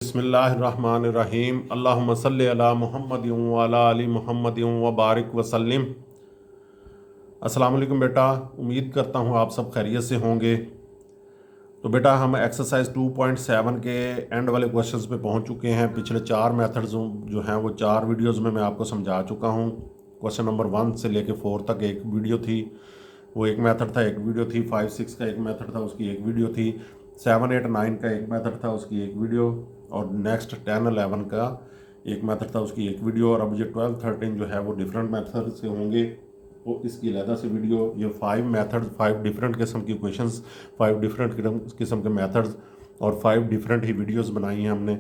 बिस्मिल्लाहिर्रहमानिर्रहीम अल्लाहुम्मा सल्लि अला मुहम्मद व अला आलि मुहम्मद व बारिक वसल्लिम। अस्सलाम वालेकुम बेटा, उम्मीद करता हूँ आप सब खैरियत से होंगे। तो बेटा हम एक्सरसाइज 2.7 के एंड वाले क्वेश्चंस पे पहुँच चुके हैं। पिछले 4 मेथड्स जो हैं वो 4 वीडियोज़ में मैं आपको समझा चुका हूँ। क्वेश्चन नंबर 1 से लेके 4 तक एक वीडियो थी, वो एक मेथड था, एक वीडियो थी। 5, 6 का एक मेथड था, उसकी एक वीडियो थी। 7, 8, 9 का एक मेथड था, उसकी एक वीडियो। और नेक्स्ट 10, 11 का एक मेथड था, उसकी एक वीडियो। और अब ये 12, 13 जो है वो डिफरेंट मेथड से होंगे, वो इसकी अलहदा से वीडियो। ये 5 मेथड, 5 डिफरेंट किस्म की क्वेश्चंस, 5 डिफरेंट किस्म के मेथड्स और 5 डिफरेंट ही वीडियोस बनाई हैं हमने।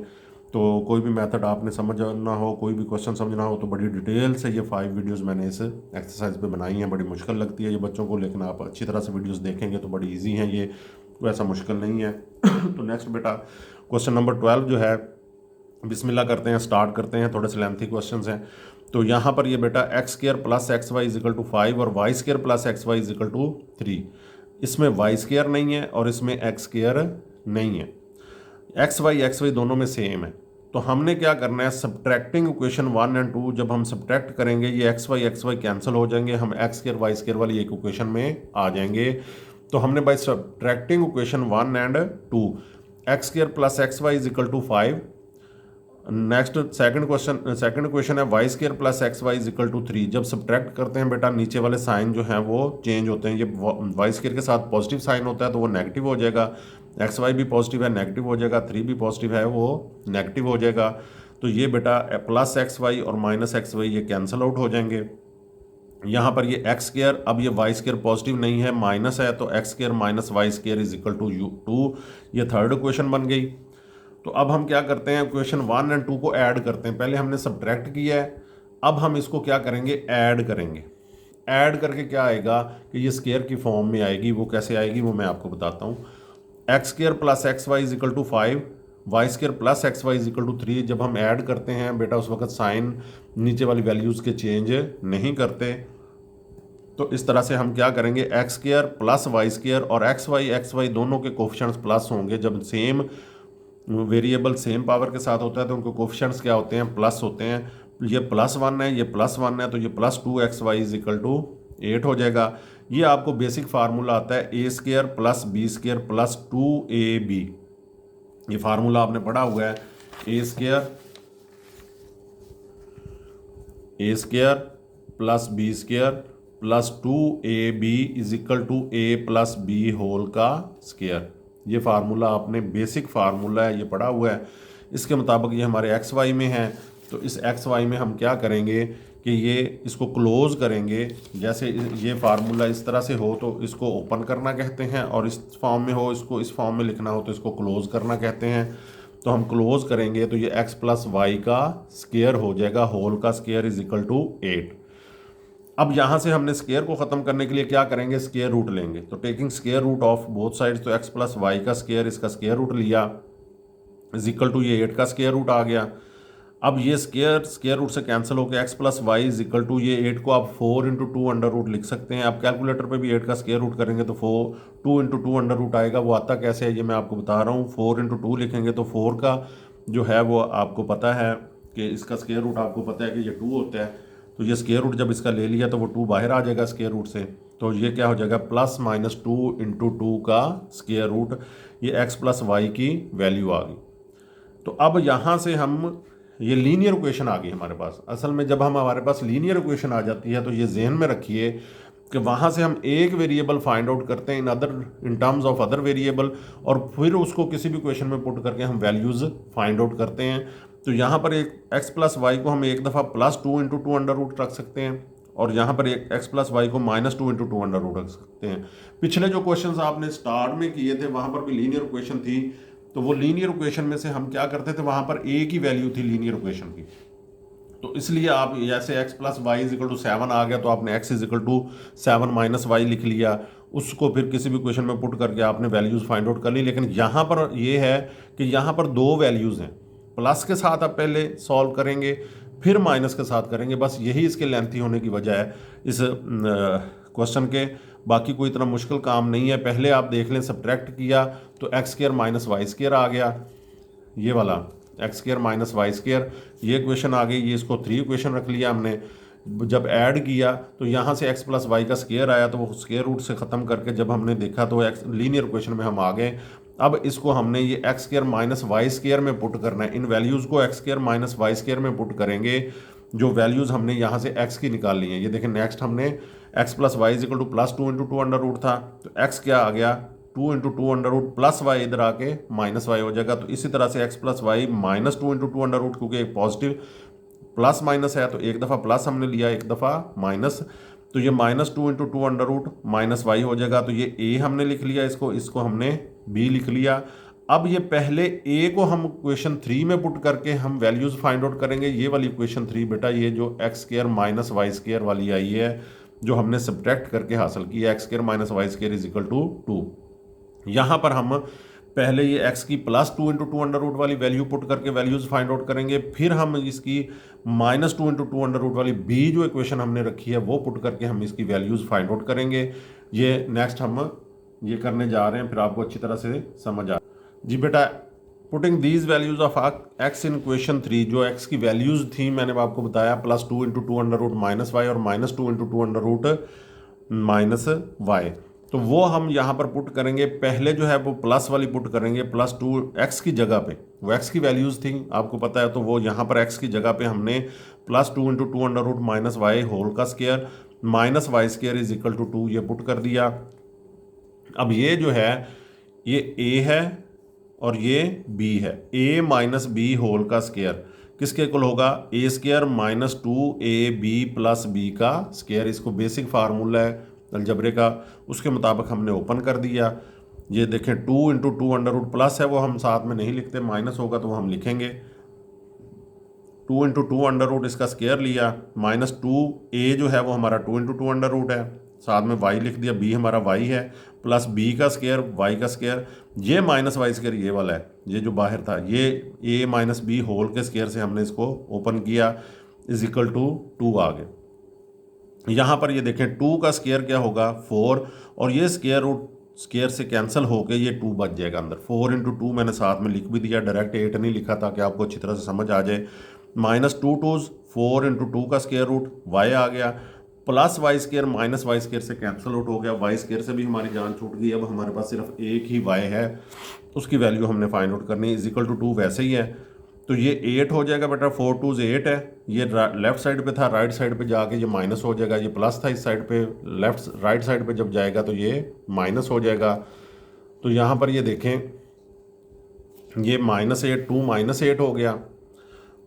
तो कोई भी मेथड आपने समझना हो, कोई भी क्वेश्चन समझना हो, तो बड़ी डिटेल से ये 5 वीडियोस मैंने इस एक्सरसाइज पे बनाई हैं। बड़ी मुश्किल लगती है ये बच्चों को, लेकिन आप अच्छी तरह से वीडियोस देखेंगे तो बड़ी इजी हैं, ये वैसा मुश्किल नहीं है। तो नेक्स्ट बेटा क्वेश्चन नंबर 12 जो है, बिस्मिल्लाह करते हैं, स्टार्ट करते हैं। थोड़े से लेंथी क्वेश्चंस हैं। तो यहाँ पर ये बेटा x² + xy = 5 और y² + xy = 3। इसमें y² नहीं है और इसमें x² नहीं है। xy दोनों में सेम है। तो हमने क्या करना है, सब्ट्रैक्टिंग इक्वेशन 1 और 2 जब हम सब्ट्रैक्ट करेंगे ये xy कैंसिल हो जाएंगे, हम x² y² वाली एक इक्वेशन में आ जाएंगे। तो हमने बाय सब्ट्रैक्टिंग इक्वेशन 1 और 2 x² + xy = 5। Next second question है y² + xy = 3। जब सब्ट्रैक्ट करते हैं बेटा नीचे वाले साइन जो हैं वो चेंज होते हैं। ये y² के साथ पॉजिटिव साइन होता है तो वो नेगेटिव हो जाएगा, xy भी पॉजिटिव है नेगेटिव हो जाएगा, 3 भी पॉजिटिव है वो नेगेटिव हो जाएगा। तो ये बेटा +xy और -xy ये कैंसिल आउट हो जाएंगे। यहाँ पर ये x², अब ये y² पॉजिटिव नहीं है, माइनस है, तो x² - y² = 2। ये थर्ड इक्वेशन बन गई। तो अब हम क्या करते हैं, क्वेश्चन 1 और 2 को ऐड करते हैं। पहले हमने सब्ट्रैक्ट किया है, अब हम इसको क्या करेंगे, ऐड करेंगे। ऐड करके क्या आएगा कि ये स्केयर की फॉर्म में आएगी। वो कैसे आएगी वो मैं आपको बताता हूँ। x² + xy = 5, y² + xy = 3। जब हम ऐड करते हैं बेटा उस वक्त साइन नीचे वाली वैल्यूज़ के चेंज नहीं करते। तो इस तरह से हम क्या करेंगे, x² + y² और xy दोनों के कोफिशिएंट्स प्लस होंगे। जब सेम वेरिएबल सेम पावर के साथ होता है तो उनको कोफिशिएंट्स क्या होते हैं, प्लस होते हैं। ये +1 है, ये +1 है, तो ये +2xy = 8 हो जाएगा। ये आपको बेसिक फार्मूला आता है a² + b² + 2ab। ये फार्मूला आपने पढ़ा हुआ है, a² + b² + 2ab = a + b whole का स्क्वायर। ये फार्मूला आपने बेसिक फार्मूला है, ये पढ़ा हुआ है। इसके मुताबिक ये हमारे xy में है। तो इस xy में हम क्या करेंगे कि ये इसको क्लोज करेंगे। जैसे ये फार्मूला इस तरह से हो तो इसको ओपन करना कहते हैं, और इस फॉर्म में हो, इसको इस फॉर्म में लिखना हो तो इसको क्लोज करना कहते हैं। तो हम क्लोज करेंगे तो ये x + y का स्क्वायर हो जाएगा, होल का स्क्वायर = 8। अब यहाँ से हमने स्क्वायर को ख़त्म करने के लिए क्या करेंगे, स्क्वायर रूट लेंगे। तो taking square root of both sides, तो x + y का स्क्वायर, इसका स्क्वायर रूट लिया, = ये 8 का स्क्वायर रूट आ गया। अब ये स्क्वायर रूट से कैंसिल होकर x + y = ये 8 को आप 4 × 2 अंडर रूट लिख सकते हैं। आप कैलकुलेटर पे भी 8 का स्क्वायर रूट करेंगे तो 2 × 2 अंडर रूट आएगा। वो आता कैसे है ये मैं आपको बता रहा हूँ। 4 × 2 लिखेंगे तो 4 का जो है वो आपको पता है कि इसका स्क्वायर रूट आपको पता है कि ये 2 होता है। तो ये स्क्वायर रूट जब इसका ले लिया तो वो 2 बाहर आ जाएगा स्क्वायर रूट से। तो ये क्या हो जाएगा, +-2 × 2 का स्क्वायर रूट। ये x + y की वैल्यू आ गई। तो अब यहाँ से हम ये लीनियर इक्वेशन आ गई हमारे पास। असल में जब हमारे पास लीनियर इक्वेशन आ जाती है तो ये जहन में रखिए कि वहाँ से हम एक वेरिएबल फाइंड आउट करते हैं in terms of other variable, और फिर उसको किसी भी इक्वेशन में पुट करके हम वैल्यूज़ फाइंड आउट करते हैं। तो यहाँ पर एक x + y को हम एक दफ़ा +2 × 2 अंडर रूट रख सकते हैं, और यहाँ पर एक x + y को -2 × 2 अंडर रूट रख सकते हैं। पिछले जो क्वेश्चंस आपने स्टार्ट में किए थे वहाँ पर भी लीनियर इक्वेशन थी। तो वो लीनियर इक्वेशन में से हम क्या करते थे, वहाँ पर a की वैल्यू थी लीनियर इक्वेशन की। तो इसलिए आप जैसे x + y = 7 आ गया तो आपने x = 7 - y लिख लिया। उसको फिर किसी भी इक्वेशन में पुट करके आपने वैल्यूज़ फाइंड आउट कर ली। लेकिन यहाँ पर ये है कि यहाँ पर 2 वैल्यूज़ हैं। प्लस के साथ आप पहले सॉल्व करेंगे, फिर माइनस के साथ करेंगे। बस यही इसके लेंथी होने की वजह है इस क्वेश्चन के। बाकी कोई इतना मुश्किल काम नहीं है। पहले आप देख लें, सब्ट्रैक्ट किया तो x² - y² आ गया, ये वाला x square minus y square, ये इक्वेशन आ गई। ये इसको 3 इक्वेशन रख लिया हमने। जब ऐड किया तो यहाँ से x प्लस वाई का स्क्वायर आया, तो वो स्क्वायर रूट से ख़त्म करके जब हमने देखा तो एक्स लीनियर इक्वेशन में हम आ गए। अब इसको हमने ये x square minus y square में पुट करना है। इन वैल्यूज़ को x square minus y square में पुट करेंगे। जो वैल्यूज़ हमने यहाँ से x की निकाल ली हैं, ये देखें नेक्स्ट हमने x plus y is equal to plus 2 into 2 under root था, तो x क्या आ गया 2 into 2 under root plus y, इधर आके माइनस वाई हो जाएगा। तो इसी तरह से x plus y minus 2 into 2 under root, क्योंकि एक पॉजिटिव प्लस माइनस है तो एक दफ़ा प्लस हमने लिया, एक दफ़ा माइनस, तो ये minus 2 into 2 under root minus y हो जाएगा। तो ये a हमने लिख लिया, इसको हमने b लिख लिया। अब ये पहले a को हम इक्वेशन 3 में पुट करके हम वैल्यूज़ फाइंड आउट करेंगे। ये वाली इक्वेशन 3 बेटा, ये जो x square minus y square वाली आई है, जो हमने सब्ट्रैक्ट करके हासिल की है, x square minus y square is equal to 2। यहाँ पर हम पहले ये x की प्लस 2 इंटू 2 अंडर रूट वाली वैल्यू पुट करके वैल्यूज़ फाइंड आउट करेंगे। फिर हम इसकी माइनस 2 इंटू 2 अंडर रूट वाली b जो इक्वेशन हमने रखी है वो पुट करके हम इसकी वैल्यूज़ फाइंड आउट करेंगे। ये नेक्स्ट हम ये करने जा रहे हैं, फिर आपको अच्छी तरह से समझ आ जी बेटा। Putting these values of x in equation 3, जो x की वैल्यूज़ थी मैंने आपको बताया plus 2 into 2 under root minus y और minus 2 into 2 under root minus y, तो वो हम यहाँ पर पुट करेंगे। पहले जो है वो प्लस वाली पुट करेंगे, प्लस 2x की जगह पे, वो x की वैल्यूज़ थी आपको पता है, तो वो यहाँ पर x की जगह पे हमने plus 2 into 2 under root minus y whole का square minus y square is equal to 2 ये पुट कर दिया। अब ये जो है ये a है और ये b है, a माइनस बी होल का स्क्वायर किसके इक्वल होगा, a square minus 2ab plus b का स्क्वायर। इसको बेसिक फार्मूला है अलजबरे का, उसके मुताबिक हमने ओपन कर दिया। ये देखें 2 इंटू 2 अंडर रूट प्लस है, वो हम साथ में नहीं लिखते, माइनस होगा तो वो हम लिखेंगे। 2 इंटू 2 अंडर रूट इसका स्क्वायर लिया, माइनस 2a जो है वो हमारा 2 इंटू 2 अंडर रूट है, साथ में y लिख दिया, b हमारा y है, प्लस b का स्क्वायर y का स्क्वायर, ये माइनस वाई स्क्वायर ये वाला है, ये जो बाहर था, ये a माइनस बी होल के स्क्वायर से हमने इसको ओपन किया इज इक्वल टू 2 आ गए। यहाँ पर ये देखें 2 का स्क्वायर क्या होगा 4, और ये स्क्वायर रूट स्क्वायर से कैंसिल होके ये 2 बच जाएगा अंदर। 4 इंटू 2 मैंने साथ में लिख भी दिया, डायरेक्ट 8 नहीं लिखा ताकि आपको अच्छी तरह से समझ आ जाए। माइनस 2 2 4 इंटू 2 का स्क्वायर रूट y आ गया, plus y square minus y square से कैंसिल आउट हो गया, वाई स्क्वायर से भी हमारी जान छूट गई। अब हमारे पास सिर्फ एक ही y है, उसकी वैल्यू हमने फाइंड आउट करनी, इज इक्वल टू 2 वैसे ही है, तो ये 8 हो जाएगा बेटा, 4 2 8 है, ये लेफ्ट साइड पे था, राइट साइड पे जाके ये माइनस हो जाएगा, ये प्लस था इस साइड पे, लेफ्ट राइट साइड पे जब जाएगा तो ये माइनस हो जाएगा। तो यहाँ पर ये देखें ये -8 2 -8 हो गया,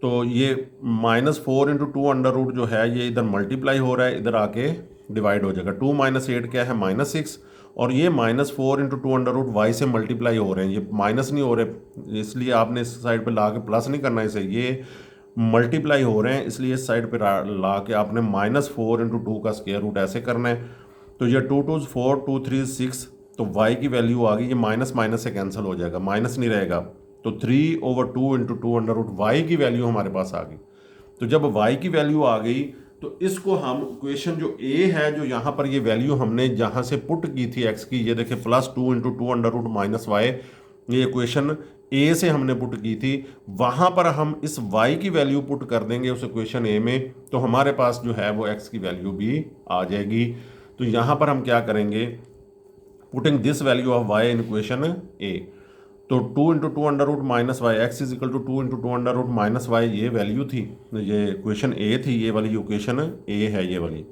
तो ये -4 इंटू 2 अंडर रूट जो है ये इधर मल्टीप्लाई हो रहा है, इधर आके डिवाइड हो जाएगा। 2 -8 क्या है -6, और ये -4 इंटू 2 अंडर रूट वाई से मल्टीप्लाई हो रहे हैं, ये माइनस नहीं हो रहे, इसलिए आपने इस साइड पे ला के प्लस नहीं करना, इसे ये मल्टीप्लाई हो रहे हैं, इसलिए इस साइड पे ला के आपने -4 इंटू 2 का स्क्वायर रूट ऐसे करना है। तो ये 2 2 4 2 3 6, तो y की वैल्यू आ गई, ये माइनस माइनस से कैंसिल हो जाएगा, माइनस नहीं रहेगा, तो 3/2 इंटू 2 अंडर रूट वाई की वैल्यू हमारे पास आ गई। तो जब y की वैल्यू आ गई तो इसको हम इक्वेशन जो a है, जो यहाँ पर ये वैल्यू हमने जहाँ से पुट की थी x की, ये देखिए +2 into 2 under root minus y, ये इक्वेशन a से हमने पुट की थी, वहाँ पर हम इस y की वैल्यू पुट कर देंगे उस इक्वेशन a में, तो हमारे पास जो है वो x की वैल्यू भी आ जाएगी। तो यहाँ पर हम क्या करेंगे, putting this value of y in equation a, तो 2 into 2 under root minus y, x is equal to 2 into 2 under root minus y, ये वैल्यू थी, ये इक्वेशन ए थी, ये वाली इक्वेशन ए है, ये वाली,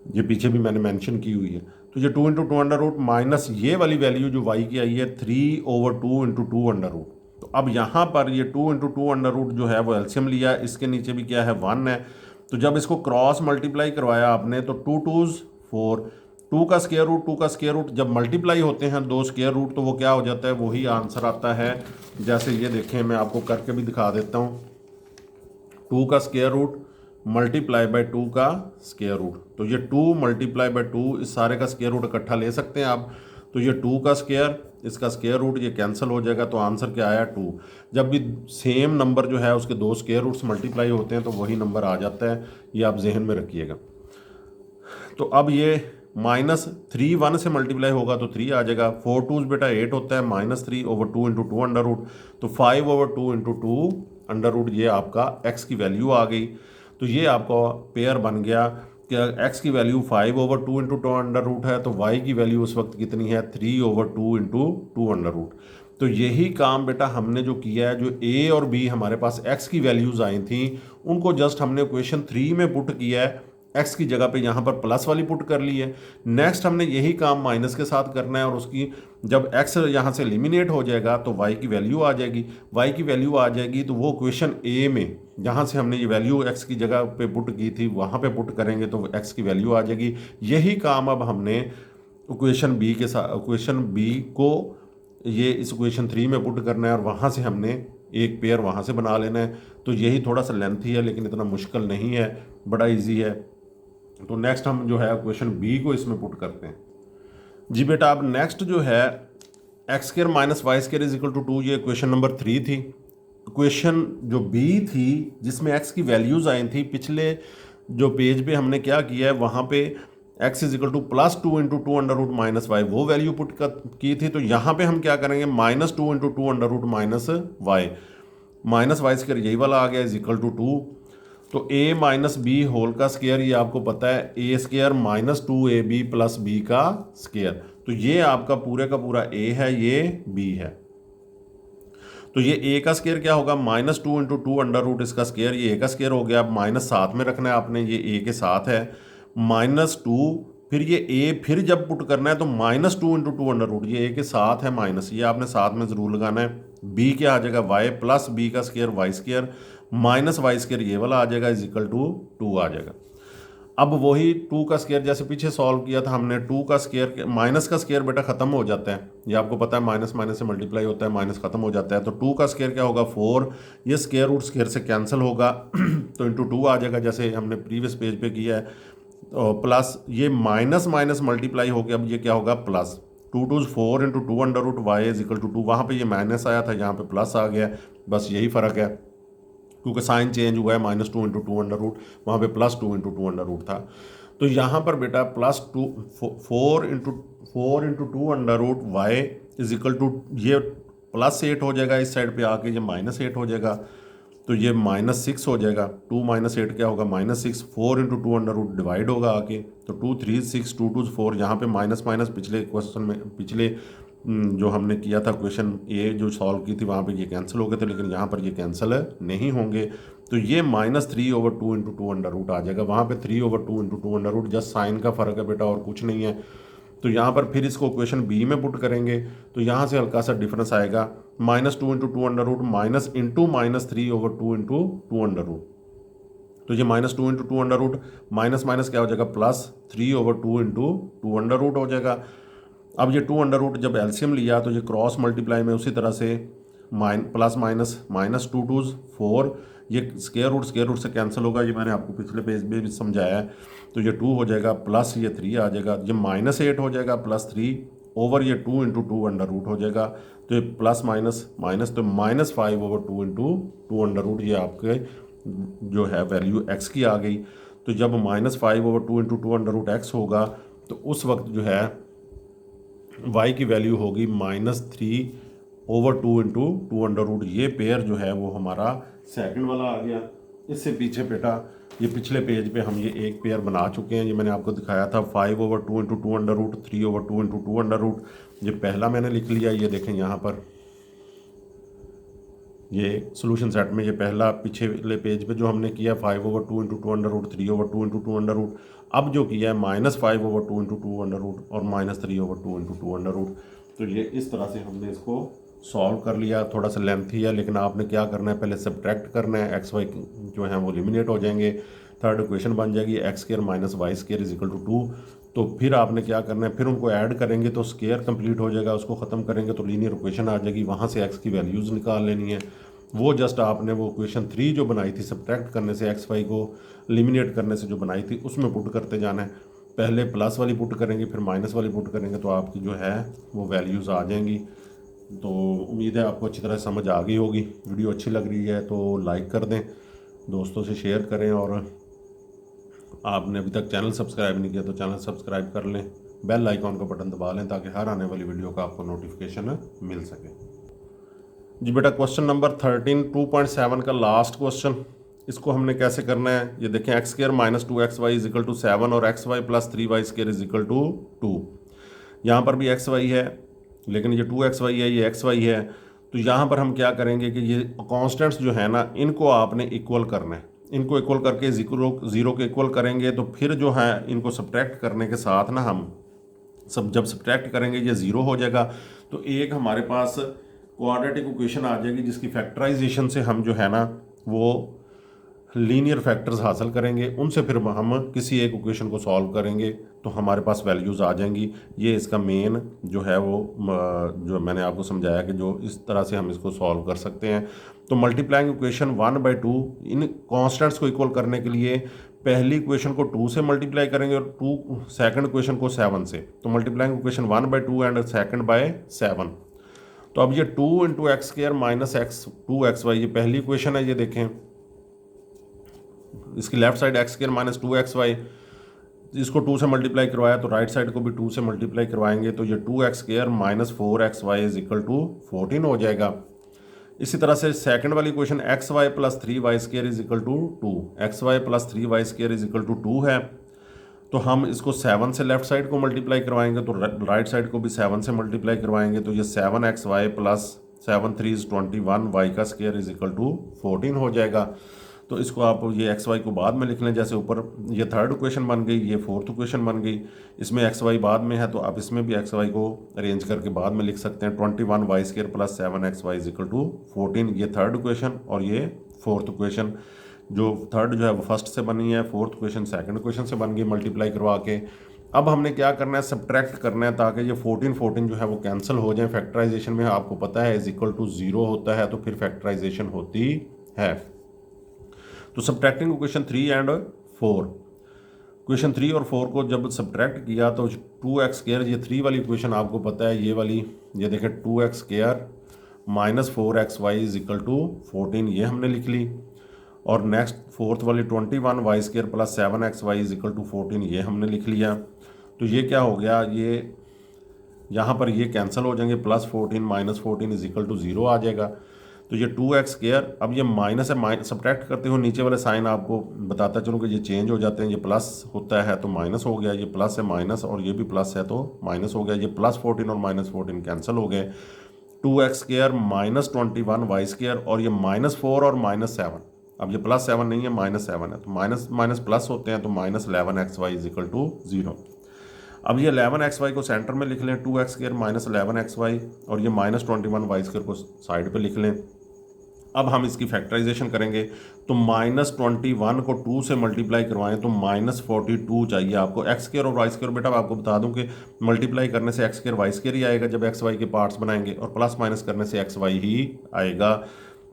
ये पीछे भी मैंने मेंशन की हुई है। तो ये 2 इंटू 2 अंडर रूट माइनस ये वाली वैल्यू जो वाई की आई है 3/2 इंटू 2 अंडर रूट। तो अब यहाँ पर ये 2 इंटू 2 अंडर रूट जो है वो एल्शियम लिया, इसके नीचे भी क्या है 1 है, तो जब इसको क्रॉस मल्टीप्लाई करवाया आपने तो 2 2s 4, 2 का स्क्वायर रूट 2 का स्क्वायर रूट जब मल्टीप्लाई होते हैं 2 स्क्वायर रूट तो वो क्या हो जाता है, वही आंसर आता है। जैसे ये देखें, मैं आपको करके भी दिखा देता हूँ, 2 का स्क्वायर रूट मल्टीप्लाई बाय 2 का स्क्वायर रूट, तो ये 2 मल्टीप्लाई बाय 2, इस सारे का स्क्वायर रूट इकट्ठा ले सकते हैं आप, तो ये 2 का स्क्वायर इसका स्क्वायर रूट, ये कैंसिल हो जाएगा, तो आंसर क्या आया 2। जब भी सेम नंबर जो है उसके 2 स्क्वायर रूट्स मल्टीप्लाई होते हैं तो वही नंबर आ जाता है, ये आप जहन में रखिएगा। तो अब ये -3 1 से मल्टीप्लाई होगा तो 3 आ जाएगा। 4 2 बेटा 8 होता है, -3/2 इंटू 2 अंडर रूट, तो 5/2 इंटू 2 अंडर रूट, ये आपका x की वैल्यू आ गई। तो ये आपका पेयर बन गया कि x की वैल्यू 5/2 इंटू 2 अंडर रूट है, तो y की वैल्यू उस वक्त कितनी है 3/2 इंटू 2 अंडर रूट। तो यही काम बेटा हमने जो किया है, जो a और b हमारे पास x की वैल्यूज़ आई थी उनको जस्ट हमने क्वेश्चन 3 में पुट किया है, x की जगह पे यहाँ पर प्लस वाली पुट कर ली है। नेक्स्ट हमने यही काम माइनस के साथ करना है और उसकी जब x यहाँ से एलिमिनेट हो जाएगा तो y की वैल्यू आ जाएगी। y की वैल्यू आ जाएगी तो वो क्वेश्चन a में जहाँ से हमने ये वैल्यू x की जगह पे पुट की थी वहाँ पे पुट करेंगे तो x की वैल्यू आ जाएगी। यही काम अब हमने क्वेश्चन b के साथ, क्वेश्चन b को ये इस क्वेश्चन 3 में पुट करना है और वहाँ से हमने एक पेयर वहाँ से बना लेना है। तो यही थोड़ा सा लेंथी है लेकिन इतना मुश्किल नहीं है, बड़ा इजी है। तो नेक्स्ट हम जो है क्वेश्चन बी को इसमें पुट करते हैं। जी बेटा अब नेक्स्ट जो है x² - y² = 2, ये क्वेश्चन नंबर 3 थी। क्वेश्चन जो बी थी जिसमें x की वैल्यूज़ आई थी, पिछले जो पेज पे हमने क्या किया है वहाँ पे x = +2 into 2 under root minus y वो वैल्यू पुट की थी। तो यहाँ पे हम क्या करेंगे -2 into 2 under root minus y, -y² यही वाला आ गया =2। तो a माइनस बी होल का स्केयर, ये आपको पता है a² - 2ab + b का स्केयर। तो ये आपका पूरे का पूरा a है, ये b है। तो ये a का स्केयर क्या होगा -2 इंटू 2 अंडर रूट इसका स्केयर, ये a का स्केयर हो गया। अब माइनस साथ में रखना है आपने, ये a के साथ है -2, फिर ये a फिर जब पुट करना है तो -2 इंटू 2 अंडर रूट, ये a के साथ है माइनस, ये आपने साथ में ज़रूर लगाना है। b क्या आ जाएगा y + b का स्केयर y² -y² ये वाला आ जाएगा =2 आ जाएगा। अब वही 2 का स्केयर जैसे पीछे सॉल्व किया था हमने, 2 का स्केयर, माइनस का स्केयर बेटा ख़त्म हो जाता है, ये आपको पता है माइनस माइनस से मल्टीप्लाई होता है, माइनस ख़त्म हो जाता है। तो 2 का स्केयर क्या होगा 4, ये स्केयर रूट स्केयर से कैंसिल होगा तो इंटू 2 आ जाएगा जैसे हमने प्रीवियस पेज पे किया है। तो प्लस ये माइनस माइनस मल्टीप्लाई हो गया, अब ये क्या होगा plus 2 2 4 into 2 under root y =2। वहाँ पर ये माइनस आया था, यहाँ पर प्लस आ गया, बस यही फ़र्क है क्योंकि साइन चेंज हुआ है, -2 इंटू 2 अंडर रूट, वहाँ पर +2 इंटू 2 अंडर रूट था। तो यहाँ पर बेटा +2 4 इंटू 2 अंडर रूट वाई = ये +8 हो जाएगा, इस साइड पे आके ये -8 हो जाएगा, तो ये -6 हो जाएगा। 2 - 8 क्या होगा -6, 4 इंटू 2 अंडर रूट डिवाइड होगा आके, तो 2 3 6 2 2 4, यहाँ पे माइनस माइनस पिछले क्वेश्चन में, पिछले जो हमने किया था क्वेश्चन ए जो सॉल्व की थी वहाँ पे ये कैंसिल हो गए थे, लेकिन यहाँ पर ये कैंसिल नहीं होंगे। तो ये -3/2 इंटू 2 अंडर रूट आ जाएगा, वहाँ पे 3/2 into 2 under root, just sign का फ़र्क है बेटा और कुछ नहीं है। तो यहाँ पर फिर इसको क्वेश्चन बी में पुट करेंगे तो यहाँ से हल्का सा डिफरेंस आएगा, -2 into 2 under root minus into -3/2 into 2 under root. तो ये -2 into 2 under root minus minus क्या हो जाएगा +3/2 इंटू 2 अंडर रूट हो जाएगा। अब ये 2 अंडर रूट जब एलसीएम लिया तो ये क्रॉस मल्टीप्लाई में उसी तरह से प्लस माइनस -2 2 4, ये स्केयर रूट से कैंसिल होगा, ये मैंने आपको पिछले पेज में भी समझाया है। तो ये 2 हो जाएगा प्लस ये 3 आ जाएगा, ये -8 हो जाएगा +3 ओवर ये 2 इंटू 2 अंडर रूट हो जाएगा। तो ये प्लस माइनस माइनस, तो -5/2 इंटू 2 अंडर रूट, ये आपके जो है वैल्यू x की आ गई। तो जब -5/2 इंटू 2 अंडर रूट x होगा तो उस वक्त जो है y की वैल्यू होगी -3/2 इंटू 2 अंडर रूट। ये पेयर जो है वो हमारा सेकंड वाला आ गया। इससे पीछे बेटा ये पिछले पेज पे हम ये एक पेयर बना चुके हैं, ये मैंने आपको दिखाया था 5/2 into 2 under root, 3/2 into 2 under root, ये पहला मैंने लिख लिया। ये देखें यहाँ पर ये सोल्यूशन सेट में ये पहला पिछले पेज पे जो हमने किया 5/2 into 2 under root, 3/2 into 2 under root. अब जो किया है -5/2 इंटू 2 अंडर रूट और -3/2 इंटू 2 अंडर रूट। तो ये इस तरह से हमने इसको सॉल्व कर लिया। थोड़ा सा लेंथी है लेकिन आपने क्या करना है, पहले सब्ट्रैक्ट करना है, एक्स वाई जो है वो एलिमिनेट हो जाएंगे, थर्ड इक्वेशन बन जाएगी x² - y² = 2। तो फिर आपने क्या करना है, फिर उनको ऐड करेंगे तो स्केयर कंप्लीट हो जाएगा, उसको ख़त्म करेंगे तो लीनियर इक्वेशन आ जाएगी, वहाँ से x की वैल्यूज़ निकाल लेनी है। वो जस्ट आपने वो क्वेश्चन 3 जो बनाई थी सब्ट्रैक्ट करने से, एक्स वाई को एलिमिनेट करने से जो बनाई थी उसमें पुट करते जाना है। पहले प्लस वाली पुट करेंगे फिर माइनस वाली पुट करेंगे तो आपकी जो है वो वैल्यूज़ आ जाएंगी। तो उम्मीद है आपको अच्छी तरह समझ आ गई होगी। वीडियो अच्छी लग रही है तो लाइक कर दें, दोस्तों से शेयर करें और आपने अभी तक चैनल सब्सक्राइब नहीं किया तो चैनल सब्सक्राइब कर लें, बेल आइकॉन का बटन दबा लें ताकि हर आने वाली वीडियो का आपको नोटिफिकेशन मिल सके। जी बेटा, क्वेश्चन नंबर 13 2.7 का लास्ट क्वेश्चन, इसको हमने कैसे करना है ये देखें। X square minus 2xy is equal to 7 और x y plus 3y square is equal to 2। यहाँ पर भी एक्स वाई है लेकिन ये 2xy है, ये एक्स वाई है। तो यहाँ पर हम क्या करेंगे कि ये कॉन्स्टेंट्स जो है ना इनको आपने इक्वल करना है। इनको इक्वल करके ज़ीरो के इक्वल करेंगे तो फिर जो है इनको सब्ट्रैक्ट करने के साथ ना हम जब सब्ट्रैक्ट करेंगे ये ज़ीरो हो जाएगा। तो एक हमारे पास क्वाड्रेटिक इक्वेशन आ जाएगी जिसकी फैक्टराइजेशन से हम जो है ना वो लीनियर फैक्टर्स हासिल करेंगे, उनसे फिर हम किसी एक इक्वेशन को सॉल्व करेंगे तो हमारे पास वैल्यूज़ आ जाएंगी। ये इसका मेन जो है वो जो मैंने आपको समझाया कि जो इस तरह से हम इसको सॉल्व कर सकते हैं। तो मल्टीप्लाइंग इक्वेशन 1/2 इन कॉन्स्टेंट्स को इक्वल करने के लिए पहली इक्वेशन को 2 से मल्टीप्लाई करेंगे और सेकंड इक्वेशन को 7 से। तो multiplying equation 1/2 and second by 7। तो अब ये 2 × x square minus x 2xy ये पहली इक्वेशन है। ये देखें इसकी left side x square minus 2xy, इसको 2 से मल्टीप्लाई करवाया तो राइट साइड को भी 2 से मल्टीप्लाई करवाएंगे तो ये 2x square minus 4xy is equal to 14 हो जाएगा। इसी तरह से सेकंड वाली question xy plus 3y square is equal to 2, xy plus 3y square is equal to 2 है। तो हम इसको 7 से लेफ्ट साइड को मल्टीप्लाई करवाएंगे तो राइट साइड को भी 7 से मल्टीप्लाई करवाएंगे तो ये 7xy प्लस 7 3 इज 21 y का स्क्वायर इज इक्वल टू 14 हो जाएगा। तो इसको आप ये xy को बाद में लिख लें, जैसे ऊपर ये थर्ड इक्वेशन बन गई, ये फोर्थ इक्वेशन बन गई। इसमें xy बाद में है तो आप इसमें भी xy को अरेंज करके बाद में लिख सकते हैं। 21 y square plus 7xy is equal to 14, ये थर्ड इक्वेशन और ये फोर्थ इक्वेशन। जो थर्ड जो है वो फर्स्ट से बनी है, फोर्थ इक्वेशन सेकंड इक्वेशन से बन गई मल्टीप्लाई करवा के। अब हमने क्या करना है, सब्ट्रैक्ट करना है ताकि ये 14 जो है वो कैंसिल हो जाए। फैक्टराइजेशन में आपको पता है इज इक्वल टू 0 होता है तो फिर फैक्टराइजेशन होती है। तो सब्ट्रैक्टिंग इक्वेशन 3 एंड 4, इक्वेशन 3 और 4 को जब सब्ट्रैक्ट किया तो 2x स्क्वायर, ये 3 वाली इक्वेशन आपको पता है, ये वाली ये देखें 2x square minus 4xy is equal to 14, ये हमने लिख ली। और नेक्स्ट फोर्थ वाली 21 y square plus 7xy is equal to 14, ये हमने लिख लिया। तो ये क्या हो गया, ये यहाँ पर ये कैंसिल हो जाएंगे, plus 14 minus 14 is equal to 0 आ जाएगा। तो ये 2x स्क्वायर, अब ये माइनस है, सब्ट्रैक्ट करते हुए नीचे वाले साइन आपको बताता चलूँ कि ये चेंज हो जाते हैं। ये प्लस होता है तो माइनस हो गया, ये प्लस है माइनस, और ये भी प्लस है तो माइनस हो गया। ये प्लस 14 और माइनस 14 कैंसिल हो गए। 2x square minus 21 y square, और ये माइनस 4 और माइनस 7, अब ये प्लस 7 नहीं है माइनस 7 है तो माइनस माइनस प्लस होते हैं तो minus 11xy is equal to 0। अब ये 11xy को सेंटर में लिख लें, 2x स्क्वायर माइनस 11xy, और ये माइनस 21 y स्क्वायर को साइड पे लिख लें। अब हम इसकी फैक्टराइजेशन करेंगे तो माइनस 21 को 2 से मल्टीप्लाई करवाएं तो माइनस 42 चाहिए आपको। एक्स स्क्वायर और वाई स्क्वायर, बेटा आपको बता दूं कि मल्टीप्लाई करने से एक्स स्क्वायर वाई स्क्वायर ही आएगा जब एक्स वाई के पार्ट्स बनाएंगे, और प्लस माइनस करने से एक्स वाई ही आएगा।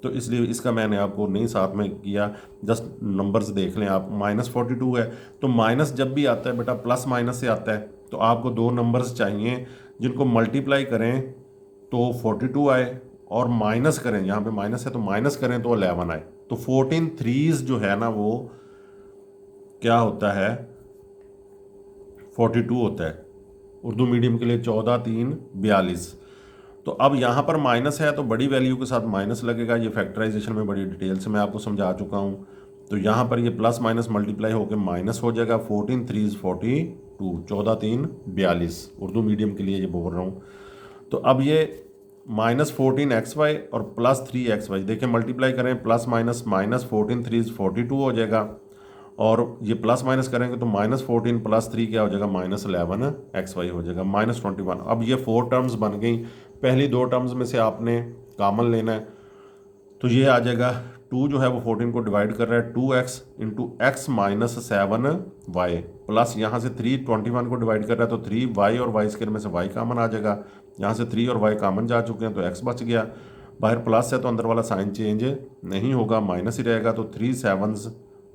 तो इसलिए इसका मैंने आपको नहीं साथ में किया, जस्ट नंबर्स देख लें आप। माइनस 42 है तो माइनस जब भी आता है बेटा प्लस माइनस से आता है, तो आपको दो नंबर्स चाहिए जिनको मल्टीप्लाई करें तो 42 आए, और माइनस करें, यहाँ पे माइनस है तो माइनस करें तो 11 आए। तो 14 3s जो है ना वो क्या होता है, 42 होता है। उर्दू मीडियम के लिए 14 3 42। तो अब यहाँ पर माइनस है तो बड़ी वैल्यू के साथ माइनस लगेगा। ये फैक्टराइजेशन में बड़ी डिटेल से मैं आपको समझा चुका हूँ। तो यहाँ पर ये प्लस माइनस मल्टीप्लाई होकर माइनस हो जाएगा। 14 3s 42, 14 3 42, उर्दू मीडियम के लिए ये बोल रहा हूँ। तो अब ये माइनस 14xy और प्लस 3xy देखिए मल्टीप्लाई करें, प्लस माइनस माइनस 14 3 42 हो जाएगा, और ये प्लस माइनस करेंगे तो माइनस 14 प्लस 3 क्या हो जाएगा, माइनस 11xy हो जाएगा, माइनस 21। अब ये 4 टर्म्स बन गई। पहली 2 टर्म्स में से आपने कॉमन लेना है, तो ये आ जाएगा 2 जो है वो 14 को डिवाइड कर रहा है, 2x into x minus 7y, plus यहाँ से 3 21 को डिवाइड कर रहा है तो 3y और y स्क्वायर में से y कॉमन आ जाएगा। यहाँ से 3 और y कॉमन जा चुके हैं तो x बच गया। बाहर प्लस है तो अंदर वाला साइन चेंज नहीं होगा, माइनस ही रहेगा। तो 3 7s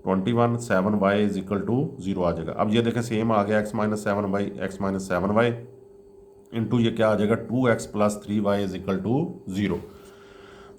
21 7y is equal to 0 आ जाएगा। अब ये देखें सेम आ गया, x minus 7y x minus 7y into ये क्या आ जाएगा 2x plus 3y is equal to 0।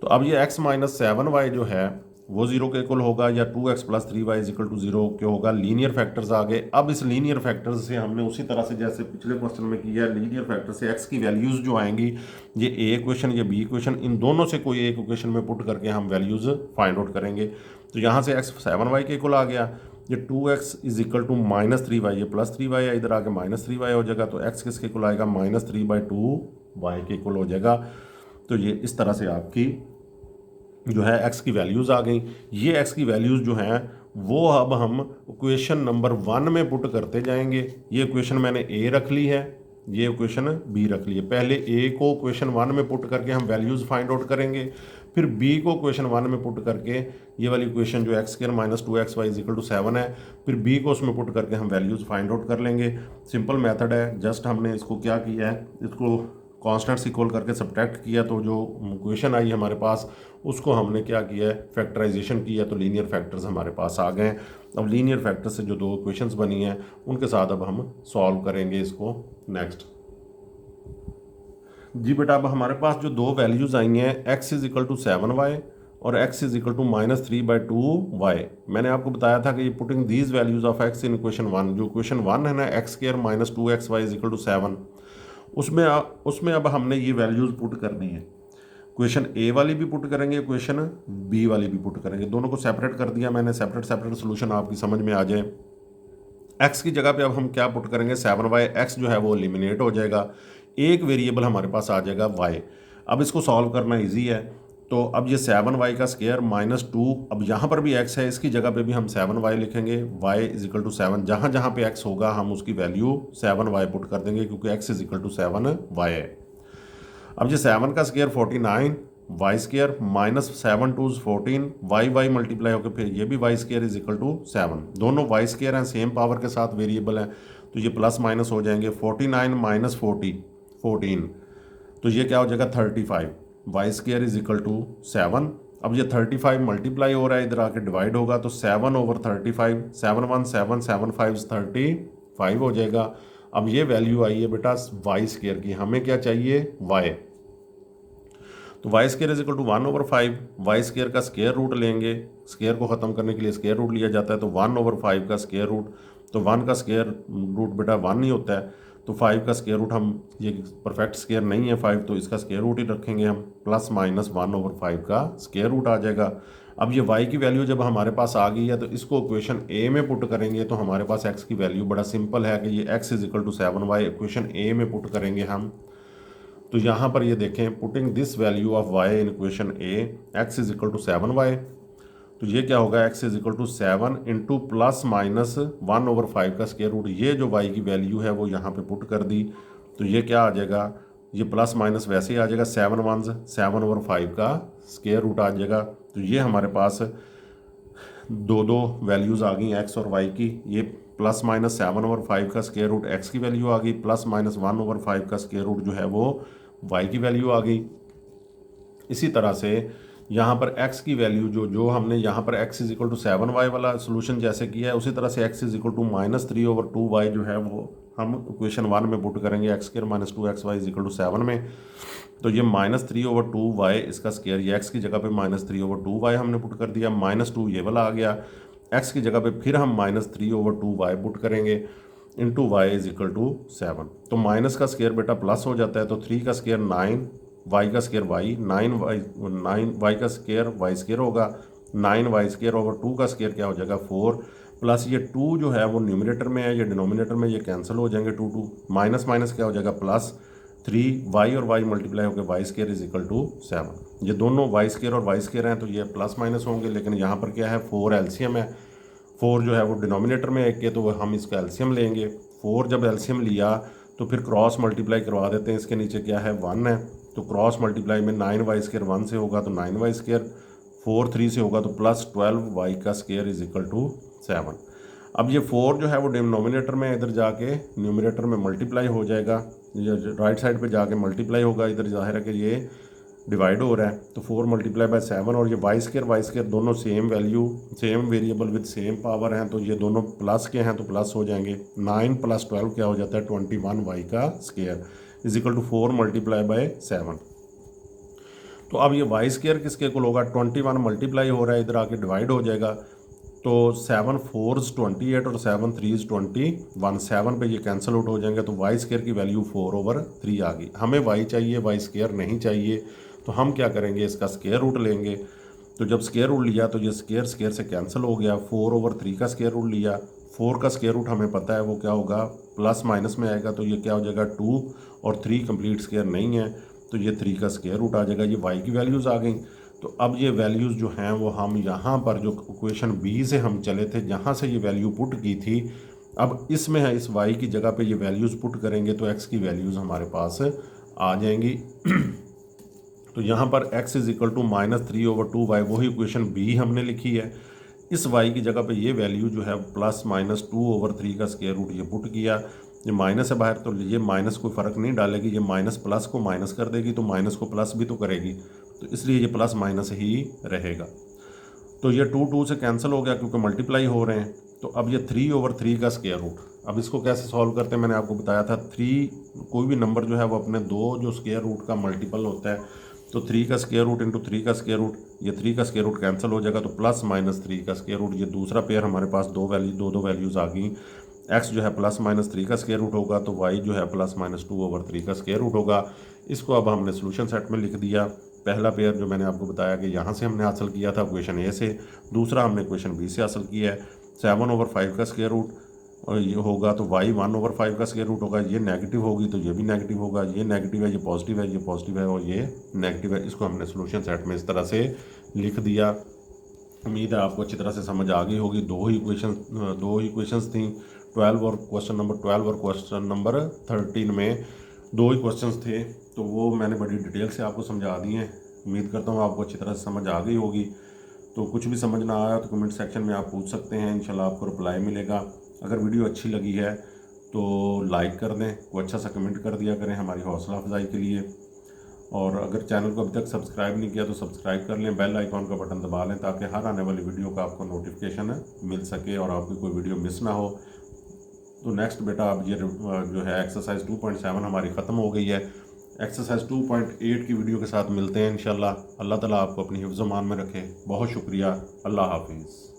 तो अब ये x माइनस 7y जो है वो 0 के इक्वल होगा, या 2x + 3y = 0 के होगा। लीनियर फैक्टर्स आ गए। अब इस लीनियर फैक्टर्स से हमने उसी तरह से जैसे पिछले क्वेश्चन में किया है, लीनियर फैक्टर से x की वैल्यूज़ जो आएंगी, ये ए इक्वेशन, ये बी इक्वेशन, इन दोनों से कोई एक इक्वेशन में पुट करके हम वैल्यूज़ फाइंड आउट करेंगे। तो यहाँ से x 7y के इक्वल आ गया, ये 2x = -3y, ये +3y है, इधर आके -3y हो जाएगा। तो x किसके इक्वल आएगा, -3/2y के इक्वल हो जाएगा। तो ये इस तरह से आपकी जो है x की वैल्यूज़ आ गई। ये x की वैल्यूज़ जो हैं वो अब हम इक्वेशन नंबर 1 में पुट करते जाएंगे। ये इक्वेशन मैंने a रख ली है, ये इक्वेशन b रख ली है। पहले a को इक्वेशन 1 में पुट करके हम वैल्यूज़ फाइंड आउट करेंगे, फिर b को इक्वेशन 1 में पुट करके ये वाली इक्वेशन जो x² - 2xy = 7 है, फिर b को उसमें पुट करके हम वैल्यूज़ फाइंड आउट कर लेंगे। सिंपल मेथड है। जस्ट हमने इसको क्या किया है, इसको कॉन्स्टेंट्स इक्वल करके सब्ट्रैक्ट किया, तो जो इक्वेशन आई हमारे पास उसको हमने क्या किया है, फैक्टराइजेशन किया, तो लीनियर फैक्टर्स हमारे पास आ गए। अब लीनियर फैक्टर से जो दो इक्वेशंस बनी हैं उनके साथ अब हम सॉल्व करेंगे इसको। नेक्स्ट जी बेटा, अब हमारे पास जो दो वैल्यूज़ आई हैं, x = 7y और x = -3/2y। मैंने आपको बताया था कि ये putting these values of x in equation 1, जो इक्वेशन 1 है ना, x² - 2xy = 7, उसमें अब हमने ये वैल्यूज़ पुट करनी है। इक्वेशन ए वाली भी पुट करेंगे, इक्वेशन बी वाली भी पुट करेंगे। दोनों को सेपरेट कर दिया मैंने, सेपरेट सोल्यूशन आपकी समझ में आ जाए। x की जगह पे अब हम क्या पुट करेंगे, 7y। x जो है वो एलिमिनेट हो जाएगा, एक वेरिएबल हमारे पास आ जाएगा y। अब इसको सॉल्व करना इजी है। तो अब ये 7y² - 2, अब यहाँ पर भी x है, इसकी जगह पे भी हम 7y लिखेंगे, y = 7। जहाँ जहाँ पे x होगा हम उसकी वैल्यू 7y पुट कर देंगे, क्योंकि x = 7y है। अब ये 7 का स्क्वायर 49, y² -7 × 2 = 14, y मल्टीप्लाई होकर फिर ये भी y² = 7। दोनों y² हैं, सेम पावर के साथ वेरिएबल हैं, तो ये प्लस माइनस हो जाएंगे। 49 - 14, तो ये क्या हो जाएगा, 35, y² = 7। अब ये 35 मल्टीप्लाई हो रहा है, इधर आके डिवाइड होगा, तो 7/35, 7 1 7 7 5 35 हो जाएगा। अब ये वैल्यू आई है बेटा y² की, हमें क्या चाहिए, y। तो y² = 1/5, y² का स्क्वायर रूट लेंगे, स्क्वायर को ख़त्म करने के लिए स्क्वायर रूट लिया जाता है, तो 1/5 का स्क्वायर रूट, तो 1 का स्क्वायर रूट बेटा 1 ही होता है, तो 5 का स्क्वायर रूट हम, ये परफेक्ट स्क्वायर नहीं है 5, तो इसका स्क्वायर रूट ही रखेंगे हम, +-1/5 का स्क्वायर रूट आ जाएगा। अब ये y की वैल्यू जब हमारे पास आ गई है, तो इसको इक्वेशन ए में पुट करेंगे, तो हमारे पास x की वैल्यू बड़ा सिंपल है कि ये x = 7y इक्वेशन ए में पुट करेंगे हम। तो यहाँ पर ये देखें, putting this value of y in equation A, x = 7y, तो ये क्या होगा, x = 7 × +-1/5 का स्क्वायर रूट। ये जो y की वैल्यू है वो यहाँ पे पुट कर दी, तो ये क्या आ जाएगा, ये प्लस माइनस वैसे ही आ जाएगा, 7 1 7/5 का स्क्वायर रूट आ जाएगा। तो ये हमारे पास दो वैल्यूज़ आ गई x और y की। ये +-7/5 का स्क्वायर रूट x की वैल्यू आ गई, +-1/5 का स्क्वायर रूट जो है वो y की वैल्यू आ गई। इसी तरह से यहाँ पर x की वैल्यू जो हमने यहाँ पर x = 7y वाला सोल्यूशन जैसे किया है, उसी तरह से x = -3/2y जो है वो हम इक्वेशन 1 में पुट करेंगे, x² - 2xy = 7 में। तो ये -3/2y इसका स्क्वायर, ये x की जगह पे -3/2y हमने पुट कर दिया, -2 ये वाला आ गया, x की जगह पे फिर हम -3/2y पुट करेंगे, इंटू y = 7। तो माइनस का स्क्वायर बेटा प्लस हो जाता है, तो 3 का स्क्वायर 9, y का स्क्वायर y, 9y का स्क्वायर y² होगा, 9y²/2 का स्क्वायर क्या हो जाएगा 4, प्लस ये 2 जो है वो न्यूमरेटर में है, ये डिनोमिनेटर में, ये कैंसिल हो जाएंगे 2 माइनस माइनस क्या हो जाएगा +3y और y मल्टीप्लाई होकर y² = 7। ये दोनों y² और y² हैं, तो ये प्लस माइनस होंगे, लेकिन यहाँ पर क्या है 4 एलसीएम है, 4 जो है वो डिनोमिनेटर में एक के, तो हम इसका एलसीएम लेंगे। 4 जब एलसीएम लिया तो फिर क्रॉस मल्टीप्लाई करवा देते हैं, इसके नीचे क्या है 1 है, तो क्रॉस मल्टीप्लाई में 9y² 1 से होगा तो 9y², 4 3 से होगा तो +12y का स्क्वायर = 7। अब ये 4 जो है वो डिनोमिनेटर में, इधर जाके न्यूमरेटर में मल्टीप्लाई हो जाएगा, ये राइट साइड पे जाके मल्टीप्लाई होगा, इधर जाहिर है कि ये डिवाइड हो रहा है, तो 4 × 7, और ये y² दोनों same value, same variable with same power हैं, तो ये दोनों प्लस के हैं तो प्लस हो जाएंगे। 9 + 12 क्या हो जाता है 21y का स्क्वायर = 4 × 7। तो अब ये वाई स्केयर किसके इक्वल होगा, 21 मल्टीप्लाई हो रहा है, इधर आके डिवाइड हो जाएगा। तो 7 4 28 और 7 3 21, 7 पे ये कैंसिल आउट हो जाएंगे। तो वाई स्केयर की वैल्यू 4/3 आ गई। हमें वाई चाहिए, वाई स्केयर नहीं चाहिए, तो हम क्या करेंगे, इसका स्केयर रूट लेंगे। तो जब स्केयर रूट लिया तो ये स्केयर स्केयर से कैंसिल हो गया। 4/3 का स्केयर रूट लिया, 4 का स्केयर रूट हमें पता है वो क्या होगा, प्लस माइनस में आएगा, तो ये क्या हो जाएगा 2, और 3 कंप्लीट स्केयर नहीं है तो ये 3 का स्केयर रूट आ जाएगा। ये वाई की वैल्यूज़ आ गई। तो अब ये वैल्यूज़ जो हैं वो हम यहाँ पर जो इक्वेशन बी से हम चले थे, जहाँ से ये वैल्यू पुट की थी, अब इसमें है, इस वाई की जगह पे ये वैल्यूज़ पुट करेंगे तो एक्स की वैल्यूज़ हमारे पास आ जाएंगी। तो यहाँ पर x is equal to -3/2y, वही इक्वेशन बी हमने लिखी है। इस y की जगह पे ये वैल्यू जो है +-2/3 का स्केयर रूट ये पुट किया। ये माइनस है बाहर, तो ये माइनस कोई फ़र्क नहीं डालेगी, ये माइनस प्लस को माइनस कर देगी, तो माइनस को प्लस भी तो करेगी, तो इसलिए ये प्लस माइनस ही रहेगा। तो ये 2 से कैंसिल हो गया क्योंकि मल्टीप्लाई हो रहे हैं। तो अब ये 3/3 का स्केयर रूट, अब इसको कैसे सॉल्व करते हैं, मैंने आपको बताया था 3, कोई भी नंबर जो है वो अपने 2 जो स्केयर रूट का मल्टीपल होता है, तो 3 का स्केयर रूट इंटू 3 का स्केयर रूट, ये 3 का स्केयर रूट कैंसिल हो जाएगा, तो +-3 का स्केयर रूट, ये दूसरा पेयर हमारे पास दो वैल्यूज़ आ गई। x जो है +-3 का स्केयर रूट होगा, तो y जो है +-2/3 का स्केयर रूट होगा। इसको अब हमने सोल्यूशन सेट में लिख दिया। पहला पेयर जो मैंने आपको बताया कि यहाँ से हमने हासिल किया था इक्वेशन ए से, दूसरा हमने इक्वेशन बी से हासिल किया है। 7/5 का स्केयर रूट और ये होगा, तो y 1/5 का स्केयर रूट होगा। ये नेगेटिव होगी तो ये भी नेगेटिव होगा, ये नेगेटिव है, ये पॉजिटिव है, ये पॉजिटिव है और ये नेगेटिव है। इसको हमने सोल्यूशन सेट में इस तरह से लिख दिया। उम्मीद है आपको अच्छी तरह से समझ आ गई होगी। दो ही इक्वेशंस थी, 12 और क्वेश्चन नंबर 12 और क्वेश्चन नंबर 13 में 2 ही क्वेश्चंस थे, तो वो मैंने बड़ी डिटेल से आपको समझा दिए हैं। उम्मीद करता हूँ आपको अच्छी तरह से समझ आ गई होगी। तो कुछ भी समझ ना आया तो कमेंट सेक्शन में आप पूछ सकते हैं, इंशाल्लाह आपको रिप्लाई मिलेगा। अगर वीडियो अच्छी लगी है तो लाइक कर दें, कोई अच्छा सा कमेंट कर दिया करें हमारी हौसला अफजाई के लिए। और अगर चैनल को अभी तक सब्सक्राइब नहीं किया तो सब्सक्राइब कर लें, बेल आइकॉन का बटन दबा लें ताकि हर आने वाली वीडियो का आपको नोटिफिकेशन मिल सके और आपकी कोई वीडियो मिस ना हो। तो नेक्स्ट बेटा अब ये जो है एक्सरसाइज 2.7 हमारी ख़त्म हो गई है। एक्सरसाइज 2.8 की वीडियो के साथ मिलते हैं इंशाल्लाह। अल्लाह ताला आपको अपनी हिफ्ज़-ओ-मान में रखे। बहुत शुक्रिया। अल्लाह हाफिज़।